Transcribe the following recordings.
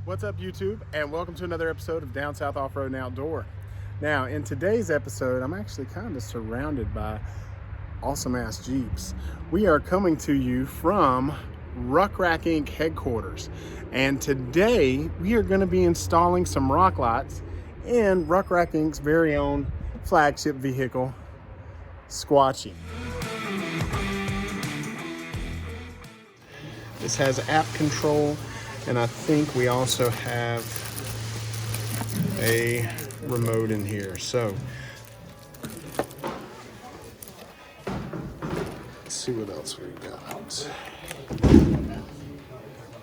What's up, YouTube, and welcome to another episode of Down South Off-Road and Outdoor. Now, in today's episode, I'm actually kind of surrounded by awesome-ass Jeeps. We are coming to you from Ruck Rack Inc. headquarters, and today we are going to be installing some rock lights in Ruck Rack Inc.'s very own flagship vehicle, Squatchy. This has app control, and I think we also have a remote in here. So let's see what else we got.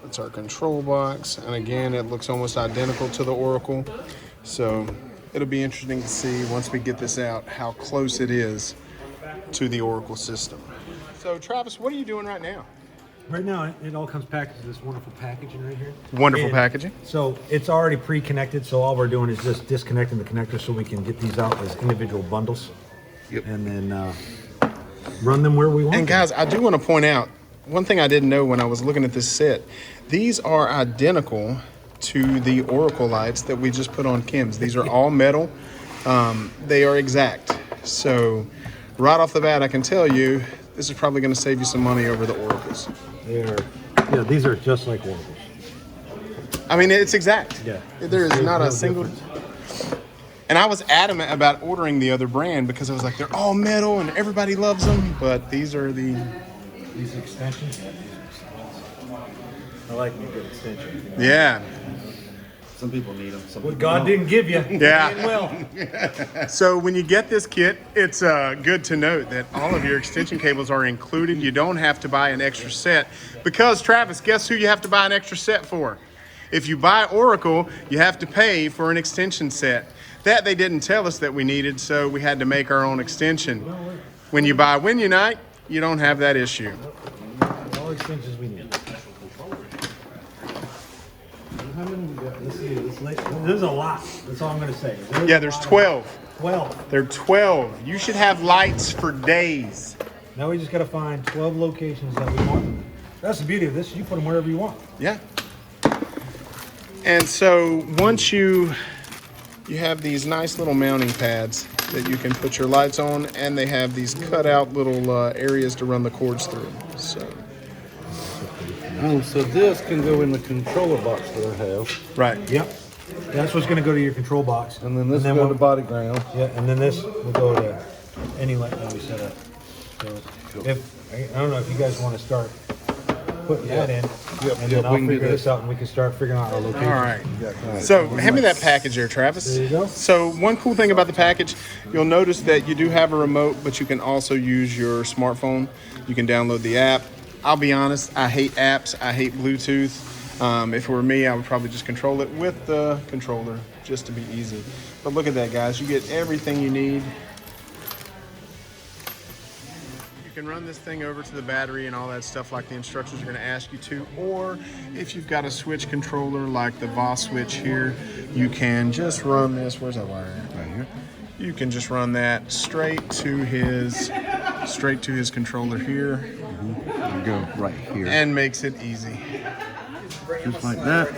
That's our control box, and again, it looks almost identical to the Oracle. So it'll be interesting to see once we get this out how close it is to the Oracle system. So Travis, what are you doing right now? Right now, it all comes packaged in this wonderful packaging right here. Wonderful packaging. So it's already pre-connected, so all we're doing is just disconnecting the connector so we can get these out as individual bundles. Yep. And then run them where we want. And guys, I do want to point out one thing I didn't know when I was looking at this set. These are identical to the Oracle lights that we just put on Kim's. These are all metal. They are exact. So right off the bat, I can tell you, this is probably going to save you some money over the Oracles. These are just like Oracles. I mean, it's exact. Yeah. There is not no a single... difference. And I was adamant about ordering the other brand because I was like, they're all metal and everybody loves them, but these are the... These extensions. I like me good extensions. Yeah. Some people need them. Some What people God don't. didn't give you. Yeah. Well. So when you get this kit, it's good to note that all of your extension cables are included. You don't have to buy an extra set because, Travis, guess who you have to buy an extra set for? If you buy Oracle, you have to pay for an extension set. That they didn't tell us that we needed, so we had to make our own extension. When you buy Winunite, you don't have that issue. All extensions we need. How many we got? Let's see. There's a lot. That's all I'm going to say. Yeah, there's 12. 12. There are 12. You should have lights for days. Now we just got to find 12 locations that we want. That's the beauty of this. You put them wherever you want. Yeah. And so once you have these nice little mounting pads that you can put your lights on, and they have these cut out little areas to run the cords through. So. Oh, so this can go in the controller box that I have. Right. Yep. That's what's going to go to your control box. And then this will go to body ground. Yeah, and then this will go to any light that we set up. So I don't know if you guys want to start putting that in, and then I'll figure this out, and we can start figuring out our location. All right. So hand me that package there, Travis. There you go. So one cool thing about the package, you'll notice that you do have a remote, but you can also use your smartphone. You can download the app. I'll be honest, I hate apps. I hate Bluetooth. If it were me, I would probably just control it with the controller just to be easy. But look at that, guys. You get everything you need. You can run this thing over to the battery and all that stuff like the instructions are going to ask you to. Or if you've got a switch controller like the Voss switch here, you can just run this. Where's that wire at? Right here. You can just run that straight to his controller here. You go right here. And makes it easy. Just like that.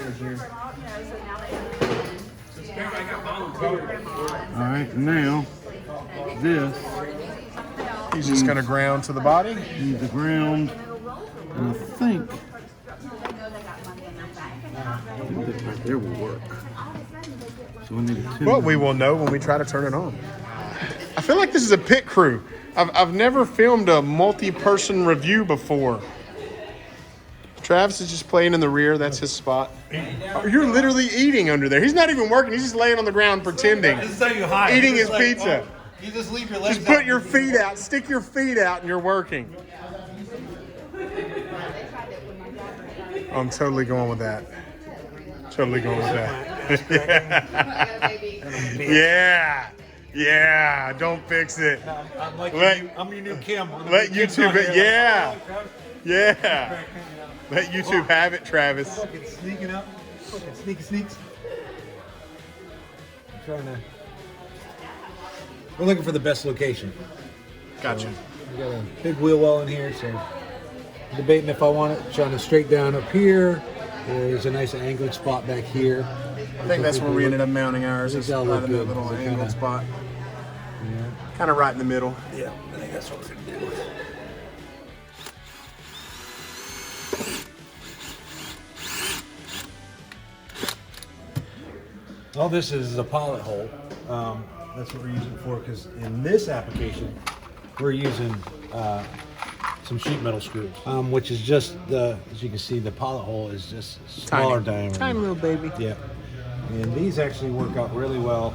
All right, now this He's just going to ground to the body. needs the ground. And I think this right there will work. So we need a two. Well, we will know when we try to turn it on. I feel like this is a pit crew. I've never filmed a multi-person review before. Travis is just playing in the rear. That's his spot. You're literally eating under there. He's not even working. He's just laying on the ground pretending. This is how you hide. Eating his pizza. You just leave your legs Just put your feet out. Stick your feet out and you're working. I'm totally going with that. Totally going with that. Yeah. Yeah. Don't fix it. I'm like I'm your new Kim. Let YouTube it. Yeah. Yeah. Let YouTube have it, Travis. Fucking sneaking up. Fucking sneaks. I'm trying to. We're looking for the best location. Gotcha. We got a big wheel well in here, so I'm debating if I want it trying to straight down up here There's a nice angled spot back here. I think that's where we ended up mounting ours. Is that'll right look in that good. little Is it angled kinda- spot. Kind of right in the middle. Yeah, I think that's what we're gonna do. All this is a pilot hole. That's what we're using for, because in this application, we're using some sheet metal screws, which is just as you can see, the pilot hole is just smaller diameter. Tiny little baby. Yeah. And these actually work out really well.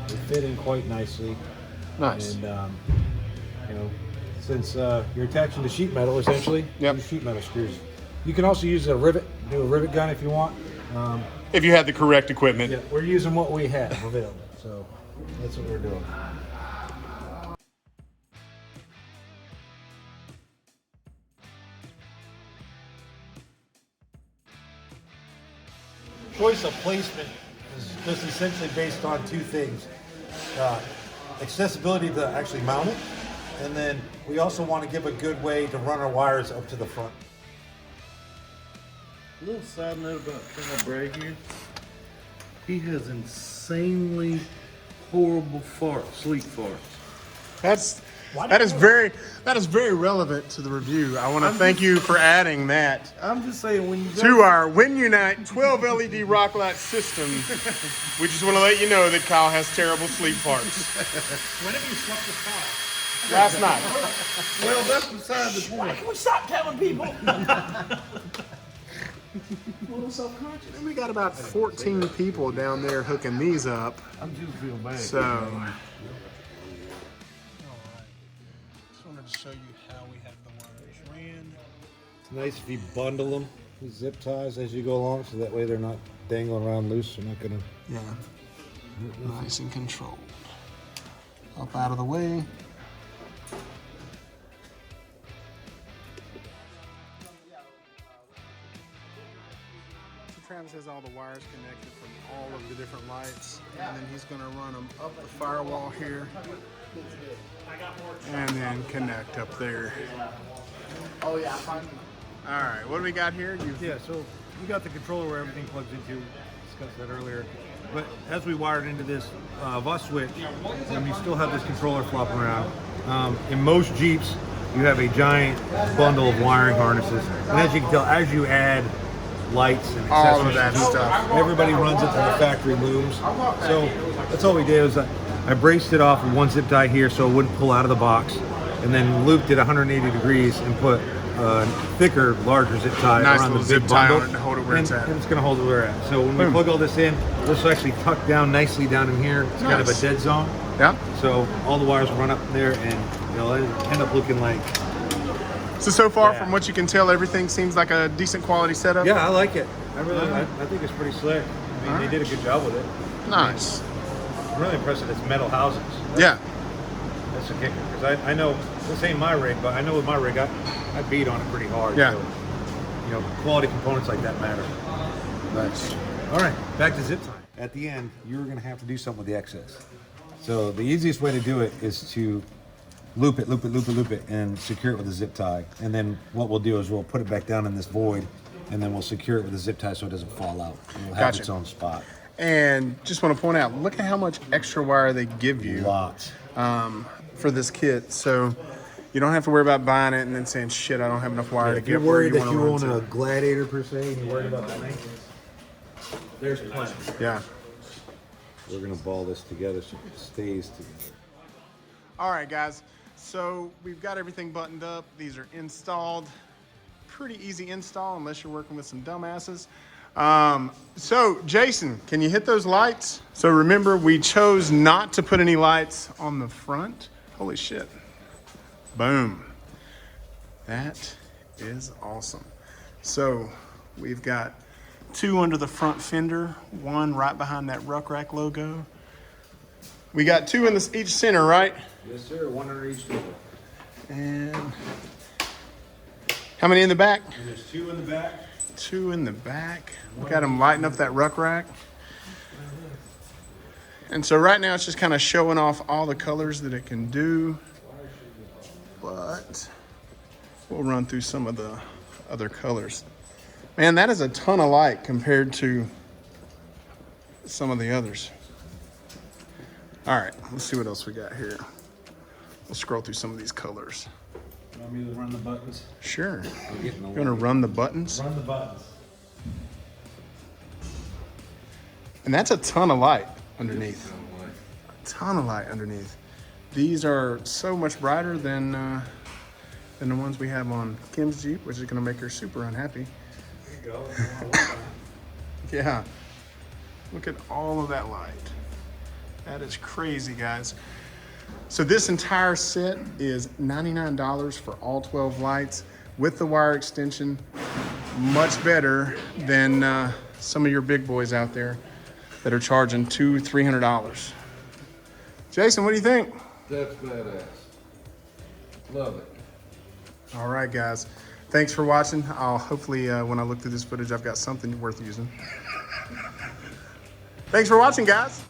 They fit in quite nicely. Nice. And, you know, since you're attaching to sheet metal, essentially, Yep. use sheet metal screws. You can also use a rivet, do a rivet gun if you want. If you had the correct equipment. Yeah, we're using what we have available, so that's what we're doing. Choice of placement is just essentially based on two things. Accessibility to actually mount it, and then we also want to give a good way to run our wires up to the front. A little side note about Colonel Bragg. He has insanely horrible sleep farts. That is very relevant to the review. I want to thank you for adding that I'm just saying when you to our Winunite 12 LED rock light system. We just want to let you know that Kyle has terrible sleep farts. When have you slept with Kyle? Last night. well, that's beside the point. Can we stop telling people? And we got about 14 people down there hooking these up. I just feel bad. So, alright. Just wanted to show you how we have the wires ran. It's nice if you bundle them with zip ties as you go along, so that way they're not dangling around loose. They're not gonna. Yeah. Nice and controlled. Up out of the way. Travis has all the wires connected from all of the different lights, and then he's going to run them up the firewall here, and then connect up there. Oh yeah. All right, what do we got here? Yeah, so we got the controller where everything plugs into. Discussed that earlier. But as we wired into this bus switch, and you still have this controller flopping around. In most Jeeps, you have a giant bundle of wiring harnesses, and as you can tell, as you add lights and All of accessories that to it, stuff. everybody runs it to the factory looms. So that's all we did was I braced it off with one zip tie here so it wouldn't pull out of the box, and then looped it 180 degrees and put a thicker, larger zip tie Nice around the little big zip tie bundle. on it to hold it where it's at. And it's going to hold it where it's at. So when we plug all this in, this will actually tuck down nicely down in here. It's kind of a Nice. dead zone. Yeah. So all the wires run up there, and it'll end up looking like. So far, Yeah. from what you can tell, everything seems like a decent quality setup. Yeah, I like it. I think it's pretty slick. I mean, they did a good job with it. Nice. I'm really impressed that it's metal housings. Yeah. That's a kicker. Because I know this ain't my rig, but I know with my rig, I beat on it pretty hard. Yeah. So, you know, quality components like that matter. Nice. All right, back to zip tie. At the end, you're going to have to do something with the excess. So the easiest way to do it is to loop it, and secure it with a zip tie. And then what we'll do is we'll put it back down in this void, and then we'll secure it with a zip tie so it doesn't fall out. It'll have Gotcha. its own spot. And just want to point out, look at how much extra wire they give you Lots. for this kit. So you don't have to worry about buying it and then saying, shit, I don't have enough wire to If you're get where worried you that want you to run own a to. Gladiator per se, and you're worried about the maintenance, there's plenty. Yeah. We're going to ball this together so it stays together. All right, guys. So we've got everything buttoned up. These are installed. Pretty easy install unless you're working with some dumbasses. So Jason, can you hit those lights? So remember, we chose not to put any lights on the front. Holy shit. Boom. That is awesome. So we've got two under the front fender, one right behind that Ruck Rack logo. We got two in each center, right? Yes, sir. One under each door. And how many in the back? And there's two in the back. Two in the back. We got them lighting up that Ruck Rack. And so right now it's just kind of showing off all the colors that it can do. But we'll run through some of the other colors. Man, that is a ton of light compared to some of the others. All right, let's see what else we got here. We'll scroll through some of these colors. You want me to run the buttons? Sure. You want to run the buttons? Run the buttons. And that's a ton of light underneath. A ton of light underneath. These are so much brighter than the ones we have on Kim's Jeep, which is going to make her super unhappy. There you go. Yeah. Look at all of that light. That is crazy, guys. So this entire set is $99 for all 12 lights with the wire extension. Much better than some of your big boys out there that are charging $200-300. Jason, what do you think? That's badass. Love it. All right, guys. Thanks for watching. I'll hopefully, when I look through this footage, I've got something worth using. Thanks for watching, guys.